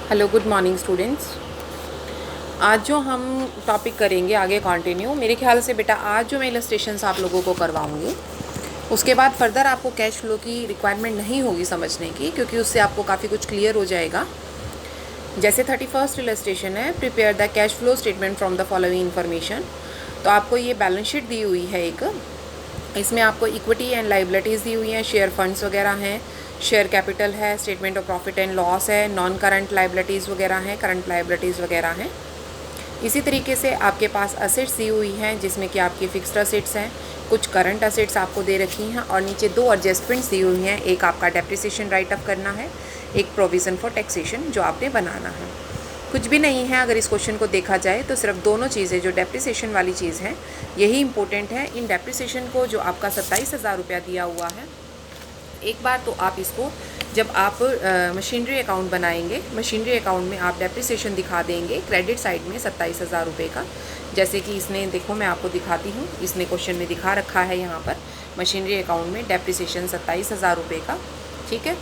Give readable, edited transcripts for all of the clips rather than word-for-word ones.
Hello, good morning students. आज जो हम टॉपिक करेंगे आगे कंटिन्यू, मेरे ख्याल से बेटा आज जो मैं इलस्ट्रेशंस आप लोगों को करवाऊंगी उसके बाद फर्दर आपको कैश फ्लो की रिक्वायरमेंट नहीं होगी समझने की, क्योंकि उससे आपको काफ़ी कुछ क्लियर हो जाएगा। जैसे 31st इलस्ट्रेशन है, prepare the cash flow statement from the following information. तो आपको ये बैलेंस शीट दी हुई है एक, इसमें आपको इक्विटी एंड लाइबिलिटीज़ दी हुई हैं, शेयर फंड्स वगैरह हैं, शेयर कैपिटल है, statement of profit and loss है, नॉन करंट लाइबिलिटीज़ वगैरह हैं, करंट लाइबिलिटीज़ वगैरह हैं। इसी तरीके से आपके पास असेट्स दी हुई हैं, जिसमें कि आपकी फिक्स्ड असेट्स हैं, कुछ करंट असेट्स आपको दे रखी हैं, और नीचे दो एडजस्टमेंट्स दी हुई हैं। एक आपका डेप्रिसिएशन राइट ऑफ करना है, एक प्रोविज़न फॉर टैक्सेशन जो आपने बनाना है। कुछ भी नहीं है अगर इस क्वेश्चन को देखा जाए तो, सिर्फ दोनों चीज़ें जो डेप्रिसिएशन वाली चीज़ है यही इंपॉर्टेंट है। इन डेप्रिसिएशन को जो आपका 27,000 रुपया दिया हुआ है, एक बार तो आप इसको जब आप मशीनरी अकाउंट बनाएंगे, मशीनरी अकाउंट में आप डेप्रिसिएशन दिखा देंगे क्रेडिट साइड में 27,000 रुपये का। जैसे कि इसने देखो, मैं आपको दिखाती हूँ, इसने क्वेश्चन में दिखा रखा है यहाँ पर मशीनरी अकाउंट में डेप्रिसिएशन 27,000 रुपये का। ठीक है,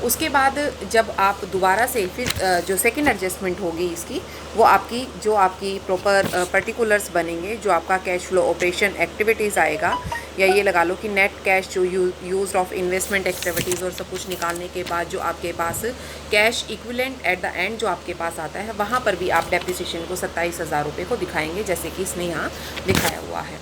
उसके बाद जब आप दोबारा से फिर जो सेकंड एडजस्टमेंट होगी इसकी, वो आपकी जो आपकी प्रॉपर पर्टिकुलर्स बनेंगे, जो आपका कैश फ्लो ऑपरेशन एक्टिविटीज़ आएगा, या ये लगा लो कि नेट कैश जो यूज ऑफ इन्वेस्टमेंट एक्टिविटीज़ और सब कुछ निकालने के बाद जो आपके पास cash equivalent at the end जो आपके पास आता है, वहाँ पर भी आप डेप्रिसिएशन को 27,000 रुपये को दिखाएंगे, जैसे कि इसने यहाँ दिखाया हुआ है।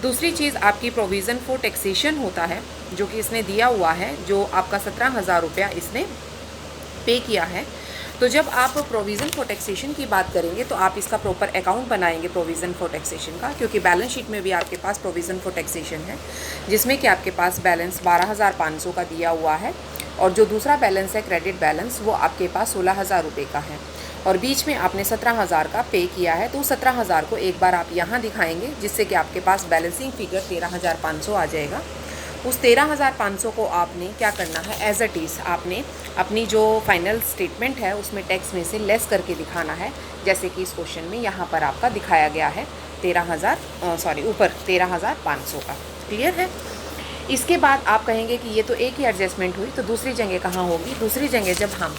दूसरी चीज़ आपकी प्रोविज़न फॉर टैक्सेशन होता है, जो कि इसने दिया हुआ है, जो आपका 17,000 रुपया इसने पे किया है। तो जब आप प्रोविज़न फॉर टैक्सेशन की बात करेंगे तो आप इसका प्रॉपर अकाउंट बनाएंगे प्रोविज़न फॉर टैक्सेशन का, क्योंकि बैलेंस शीट में भी आपके पास प्रोविज़न फॉर टैक्सेशन है, जिसमें कि आपके पास बैलेंस 12,500 का दिया हुआ है, और जो दूसरा बैलेंस है क्रेडिट बैलेंस, वो आपके पास 16,000 रुपये का है, और बीच में आपने 17,000 का पे किया है। तो 17,000 को एक बार आप यहाँ दिखाएंगे, जिससे कि आपके पास बैलेंसिंग फिगर 13,500 आ जाएगा। उस 13,500 को आपने क्या करना है, एज इट इज़ आपने अपनी जो फाइनल स्टेटमेंट है उसमें टैक्स में से लेस करके दिखाना है, जैसे कि इस क्वेश्चन में यहाँ पर आपका दिखाया गया है 13,500 का। क्लियर है? इसके बाद आप कहेंगे कि ये तो एक ही एडजस्टमेंट हुई, तो दूसरी जगह कहाँ होगी? दूसरी जगह जब हम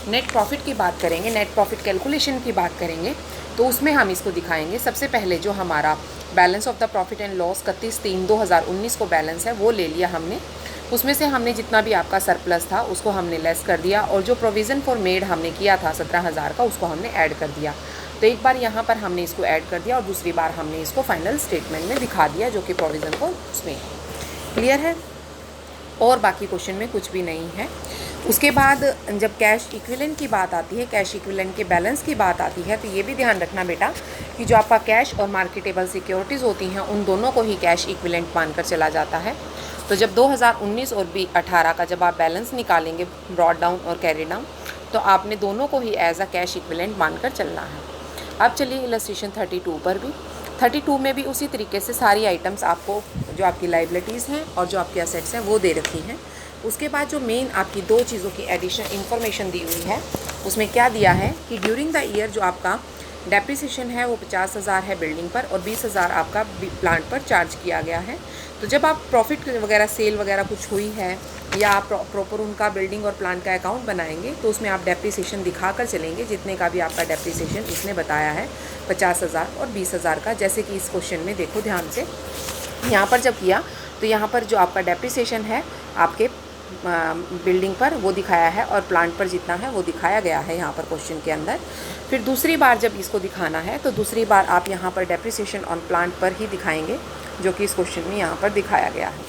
नेट प्रॉफिट की बात करेंगे, नेट प्रॉफिट कैलकुलेशन की बात करेंगे, तो उसमें हम इसको दिखाएंगे। सबसे पहले जो हमारा balance of the profit and loss 31/3/2019 को बैलेंस है, वो ले लिया हमने। उसमें से हमने जितना भी आपका सरप्लस था उसको हमने लेस कर दिया, और जो प्रोविज़न फॉर मेड हमने किया था 17,000 का, उसको हमने ऐड कर दिया। तो एक बार यहाँ पर हमने इसको ऐड कर दिया, और दूसरी बार हमने इसको फाइनल स्टेटमेंट में दिखा दिया, जो कि प्रोविज़न फॉर उसमें। क्लियर है? और बाकी क्वेश्चन में कुछ भी नहीं है। उसके बाद जब कैश इक्विवेलेंट की बात आती है, कैश इक्विवेलेंट के बैलेंस की बात आती है, तो ये भी ध्यान रखना बेटा कि जो आपका कैश और मार्केटेबल सिक्योरिटीज़ होती हैं, उन दोनों को ही कैश इक्विवेलेंट मानकर चला जाता है। तो जब 2019 और 18 का जब आप बैलेंस निकालेंगे, ब्रॉड डाउन और कैरी डाउन, तो आपने दोनों को ही एज अ कैश इक्विवेलेंट मानकर चलना है। अब चलिए इलस्ट्रेशन 32 पर भी। 32 में भी उसी तरीके से सारी आइटम्स आपको, जो आपकी लाइबिलिटीज़ हैं और जो आपकी असेट्स हैं, वो दे रखी हैं। उसके बाद जो मेन आपकी दो चीज़ों की एडिशन इन्फॉर्मेशन दी हुई है, उसमें क्या दिया है कि ड्यूरिंग द ईयर जो आपका डेप्रिसिएशन है वो 50,000 है बिल्डिंग पर, और 20,000 आपका प्लांट पर चार्ज किया गया है। तो जब आप प्रॉफिट वगैरह सेल वगैरह कुछ हुई है, या आप प्रॉपर उनका बिल्डिंग और प्लांट का अकाउंट बनाएंगे, तो उसमें आप डेप्रिसिएशन दिखा कर चलेंगे, जितने का भी आपका डेप्रिसिएशन इसने बताया है 50,000 और 20,000 का। जैसे कि इस क्वेश्चन में देखो ध्यान से, यहाँ पर जब किया तो यहाँ पर जो आपका डेप्रिसिएशन है आपके बिल्डिंग पर वो दिखाया है, और प्लांट पर जितना है वो दिखाया गया है यहाँ पर क्वेश्चन के अंदर। फिर दूसरी बार जब इसको दिखाना है, तो दूसरी बार आप यहाँ पर डेप्रिसिएशन ऑन प्लांट पर ही दिखाएंगे, जो कि इस क्वेश्चन में यहाँ पर दिखाया गया है।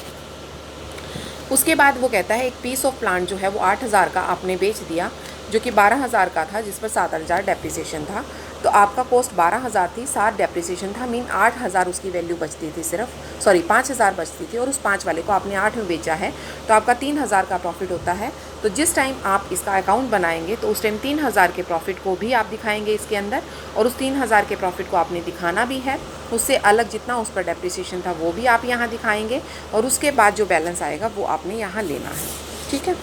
उसके बाद वो कहता है एक पीस ऑफ प्लांट जो है वो 8,000 का आपने बेच दिया, जो कि 12,000 का था, जिस पर 7,000 डेप्रिसिएशन था। तो आपका कॉस्ट 12,000 थी, 7 डेप्रिसिएशन था, मीन 8,000 उसकी वैल्यू बचती थी, 5,000 बचती थी, और उस 5 वाले को आपने 8 में बेचा है, तो आपका 3,000 का प्रॉफिट होता है। तो जिस टाइम आप इसका अकाउंट बनाएंगे, तो उस टाइम 3,000 के प्रॉफिट को भी आप दिखाएंगे इसके अंदर, और उस 3,000 के प्रॉफिट को आपने दिखाना भी है। उससे अलग जितना उस पर डेप्रिसिएशन था वो भी आप यहाँ दिखाएंगे, और उसके बाद जो बैलेंस आएगा वो आपने यहाँ लेना है। ठीक है,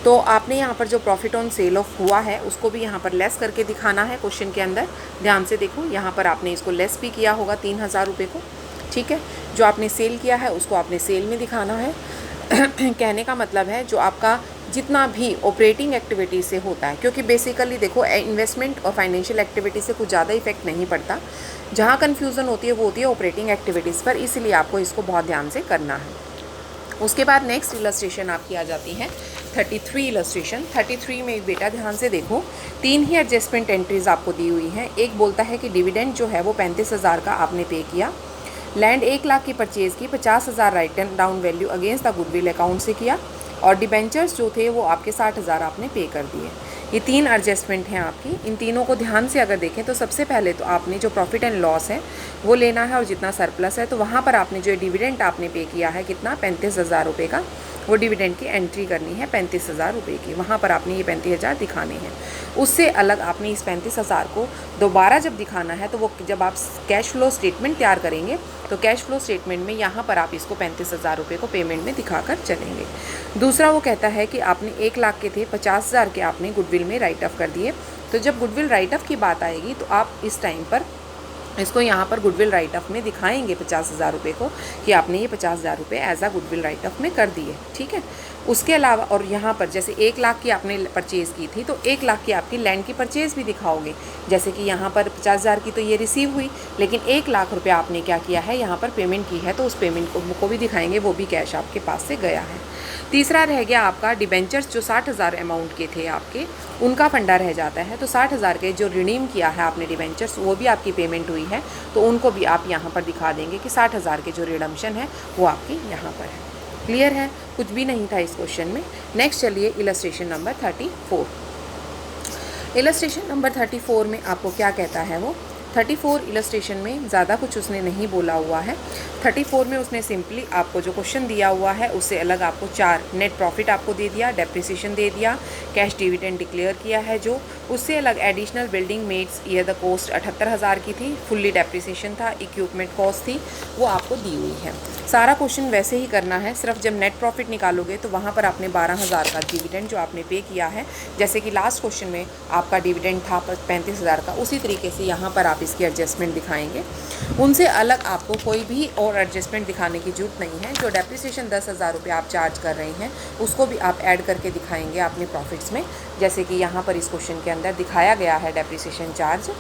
तो आपने यहाँ पर जो प्रॉफिट ऑन सेल ऑफ हुआ है उसको भी यहाँ पर लेस करके दिखाना है क्वेश्चन के अंदर। ध्यान से देखो, यहाँ पर आपने इसको लेस भी किया होगा 3,000 रुपये को। ठीक है, जो आपने सेल किया है उसको आपने सेल में दिखाना है। कहने का मतलब है जो आपका जितना भी ऑपरेटिंग एक्टिविटी से होता है, क्योंकि बेसिकली देखो इन्वेस्टमेंट और फाइनेंशियल एक्टिविटी से कुछ ज़्यादा इफेक्ट नहीं पड़ता, जहाँ कन्फ्यूज़न होती है वो होती है ऑपरेटिंग एक्टिविटीज़ पर, इसलिए आपको इसको बहुत ध्यान से करना है। उसके बाद नेक्स्ट इलस्ट्रेशन आपकी आ जाती है 33 इलस्ट्रेशन। 33 में बेटा ध्यान से देखो, 3 ही एडजस्टमेंट एंट्रीज आपको दी हुई हैं। एक बोलता है कि डिविडेंड जो है वो 35,000 का आपने पे किया, लैंड 1 लाख की परचेज़ की, 50,000 write down value against the goodwill account से किया, और डिबेंचर्स जो थे वो आपके 60,000 आपने पे कर दिए। ये 3 एडजस्टमेंट हैं आपकी। इन तीनों को ध्यान से अगर देखें तो सबसे पहले तो आपने जो प्रॉफिट एंड लॉस है वो लेना है, और जितना सरप्लस है तो वहाँ पर आपने जो डिविडेंड आपने पे किया है कितना 35,000 रुपये का, वो डिविडेंड की एंट्री करनी है 35,000 रुपये की, वहाँ पर आपने ये 35,000 दिखाने हैं। उससे अलग आपने इस 35,000 को दोबारा जब दिखाना है तो वो जब आप कैश फ्लो स्टेटमेंट तैयार करेंगे तो कैश फ्लो स्टेटमेंट में यहाँ पर आप इसको 35,000 रुपये को पेमेंट में दिखाकर चलेंगे। दूसरा वो कहता है कि आपने 1 लाख के थे, 50,000 के आपने गुडविल में राइट ऑफ कर दिए, तो जब गुडविल राइट ऑफ की बात आएगी तो आप इस टाइम पर इसको यहाँ पर गुडविल राइट ऑफ में दिखाएंगे 50,000 रुपये को कि आपने ये 50,000 रुपये as a goodwill write off में कर दिए, ठीक है। उसके अलावा और यहाँ पर जैसे 1 लाख की आपने परचेज़ की थी तो 1 लाख की आपकी लैंड की परचेज़ भी दिखाओगे, जैसे कि यहाँ पर 50,000 की तो ये रिसीव हुई, लेकिन 1 लाख रुपये आपने क्या किया है यहाँ पर पेमेंट की है, तो उस पेमेंट को भी दिखाएंगे, वो भी कैश आपके पास से गया है। तीसरा रह गया आपका डिबेंचर्स, जो 60,000 अमाउंट के थे आपके, उनका फंडा रह जाता है, तो 60,000 के जो रिडीम किया है आपने डिबेंचर्स वो भी आपकी पेमेंट हुई है, तो उनको भी आप यहाँ पर दिखा देंगे कि 60,000 के जो रिडम्पशन है वो आपकी यहाँ पर है। क्लियर है, कुछ भी नहीं था इस क्वेश्चन में। नेक्स्ट चलिए इलस्ट्रेशन नंबर 34। इलस्ट्रेशन नंबर 34 में आपको क्या कहता है वो, 34 इलस्ट्रेशन में ज़्यादा कुछ उसने नहीं बोला हुआ है। 34 में उसने सिंपली आपको जो क्वेश्चन दिया हुआ है उससे अलग आपको 4 नेट प्रॉफिट आपको दे दिया, डेप्रिसिएशन दे दिया, कैश डिविडेंड डिक्लेयर किया है, जो उससे अलग additional building made year the cost 78,000 की थी, फुल्ली डेप्रिसिएशन था, इक्विपमेंट कॉस्ट थी, वो आपको दी हुई है। सारा क्वेश्चन वैसे ही करना है, सिर्फ जब नेट प्रॉफिट निकालोगे तो वहाँ पर आपने 12,000 का डिविडेंड जो आपने पे किया है, जैसे कि लास्ट क्वेश्चन में आपका डिविडेंड था 35,000 का, उसी तरीके से यहाँ पर आप इसकी एडजस्टमेंट दिखाएंगे। उनसे अलग आपको कोई भी और एडजस्टमेंट दिखाने की जरूरत नहीं है। जो डेप्रिसिएशन 10,000 रुपये आप चार्ज कर रहे हैं उसको भी आप ऐड करके दिखाएंगे अपने प्रॉफिट्स में, जैसे कि यहाँ पर इस क्वेश्चन के अंदर दिखाया गया है डेप्रिसिएशन चार्ज,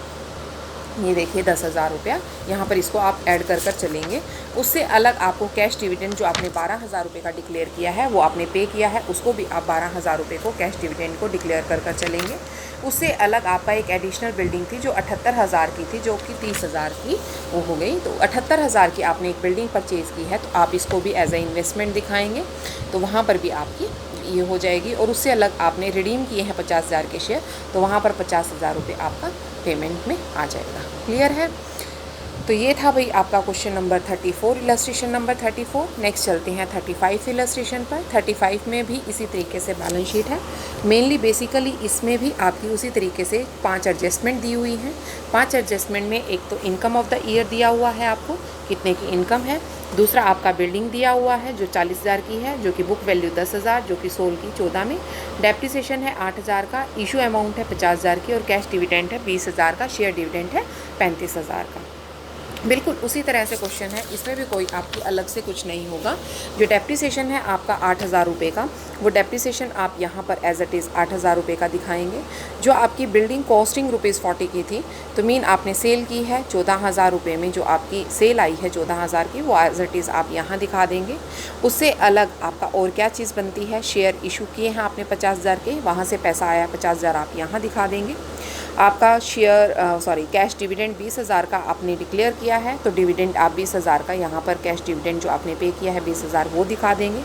ये देखिए 10,000 रुपया, यहाँ पर इसको आप ऐड कर चलेंगे। उससे अलग आपको कैश डिविडेंड जो आपने 12,000 रुपये का डिक्लेयर किया है वो आपने पे किया है, उसको भी आप 12,000 रुपये को कैश डिविडेंड को डिक्लेयर कर चलेंगे। उससे अलग आपका एक एडिशनल बिल्डिंग थी जो 78,000 की थी, जो कि 30,000 की वो हो गई, तो 78,000 की आपने एक बिल्डिंग परचेज़ की है, तो आप इसको भी एज ए इन्वेस्टमेंट दिखाएंगे, तो वहाँ पर भी आपकी ये हो जाएगी। और उससे अलग आपने रिडीम किए हैं 50,000 के शेयर, तो वहाँ पर 50,000 रुपये आपका पेमेंट में आ जाएगा। क्लियर है, तो ये था भाई आपका question number 34, illustration number 34। Next चलते हैं 35 इलस्ट्रेशन पर। 35 में भी इसी तरीके से बैलेंस शीट है, मेनली बेसिकली इसमें भी आपकी उसी तरीके से 5 एडजस्टमेंट दी हुई हैं। 5 एडजस्टमेंट में एक तो इनकम ऑफ द ईयर दिया हुआ है आपको, कितने की इनकम है। दूसरा आपका बिल्डिंग दिया हुआ है जो 40,000 की है, जो कि बुक वैल्यू 10,000, जो कि सोल की 14 में। डेप्रिसिएशन है 8,000 का, इशू अमाउंट है 50,000 की, और कैश डिविडेंड है 20,000 का, शेयर डिविडेंड है 35,000 का। बिल्कुल उसी तरह से क्वेश्चन है, इसमें भी कोई आपकी अलग से कुछ नहीं होगा। जो डेप्रिसिएशन है आपका 8,000 रुपये का, वो डेप्रिसिएशन आप यहाँ पर एज इट इज़ 8,000 रुपये का दिखाएंगे। जो आपकी बिल्डिंग कॉस्टिंग ₹40 की थी, तो मीन आपने सेल की है 14,000 रुपये में, जो आपकी सेल आई है 14,000 की, वो एज इट इज़ आप यहाँ दिखा देंगे। उससे अलग आपका और क्या चीज़ बनती है, शेयर इशू किए हैं आपने 50,000 के, वहाँ से पैसा आया 50,000 आप यहाँ दिखा देंगे। आपका शेयर कैश डिविडेंड 20,000 का आपने डिक्लेयर किया है, तो डिविडेंड आप 20,000 का यहाँ पर कैश डिविडेंड जो आपने पे किया है 20,000 वो दिखा देंगे।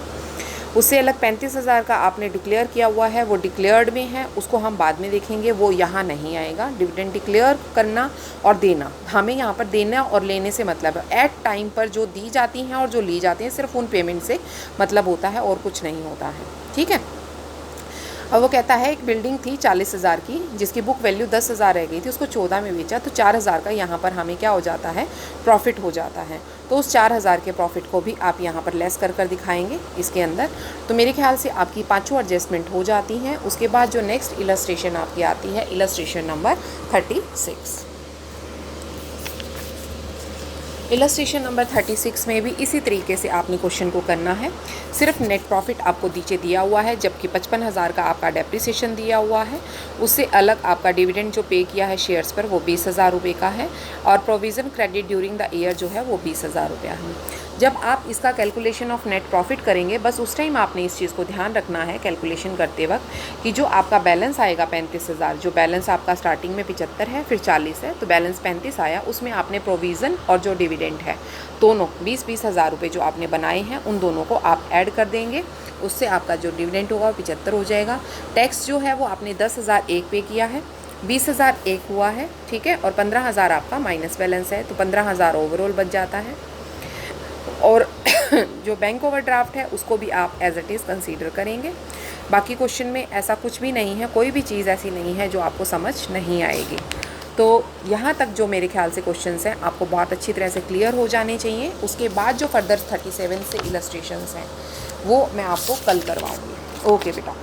उससे अलग 35,000 का आपने डिक्लेयर किया हुआ है, वो डिक्लेयर्ड में है, उसको हम बाद में देखेंगे, वो यहाँ नहीं आएगा। डिविडेंड डिक्लेयर करना और देना, हमें यहाँ पर देना और लेने से मतलब है, एट टाइम पर जो दी जाती हैं और जो ली जाती हैं सिर्फ उन पेमेंट से मतलब होता है और कुछ नहीं होता है, ठीक है। और वो कहता है एक बिल्डिंग थी 40,000 की, जिसकी बुक वैल्यू 10,000 रह गई थी, उसको 14 में बेचा, तो 4,000 का यहाँ पर हमें क्या हो जाता है, प्रॉफिट हो जाता है। तो उस 4,000 के प्रॉफिट को भी आप यहाँ पर लेस कर दिखाएंगे इसके अंदर। तो मेरे ख्याल से आपकी 5 एडजस्टमेंट हो जाती हैं। उसके बाद जो नेक्स्ट इलस्ट्रेशन आपकी आती है, इलस्ट्रेशन नंबर 36। इलस्ट्रेशन नंबर 36 में भी इसी तरीके से आपने क्वेश्चन को करना है। सिर्फ नेट प्रॉफिट आपको नीचे दिया हुआ है, जबकि 55,000 का आपका डेप्रिसिएशन दिया हुआ है। उससे अलग आपका डिविडेंड जो पे किया है शेयर्स पर वो 20,000 रुपये का है, और provision credit during the year जो है वो 20,000 रुपया है। जब आप इसका कैलकुलेशन ऑफ नेट प्रॉफिट करेंगे, बस उस टाइम आपने इस चीज़ को ध्यान रखना है कैलकुलेशन करते वक्त कि जो आपका बैलेंस आएगा 35,000, जो बैलेंस आपका स्टार्टिंग में 75 है फिर 40 है, तो बैलेंस 35 आया, उसमें आपने प्रोविज़न और जो डिविडेंड है दोनों 20-20 हज़ार रुपये जो आपने बनाए हैं उन दोनों को आप ऐड कर देंगे। उससे आपका जो डिविडेंड होगा वो 75 हो जाएगा। टैक्स जो है वो आपने 10,000 एक पे किया है, 20,000 एक हुआ है, ठीक है, और 15,000 आपका माइनस बैलेंस है, तो 15,000 ओवरऑल बच जाता है। और जो बैंक ओवरड्राफ्ट है उसको भी आप एज इट इज़ कंसीडर करेंगे। बाकी क्वेश्चन में ऐसा कुछ भी नहीं है, कोई भी चीज़ ऐसी नहीं है जो आपको समझ नहीं आएगी। तो यहाँ तक जो मेरे ख्याल से क्वेश्चंस हैं आपको बहुत अच्छी तरह से क्लियर हो जाने चाहिए। उसके बाद जो फर्दर 37 से इलस्ट्रेशंस हैं वो मैं आपको कल करवाऊँगी। ओके बेटा।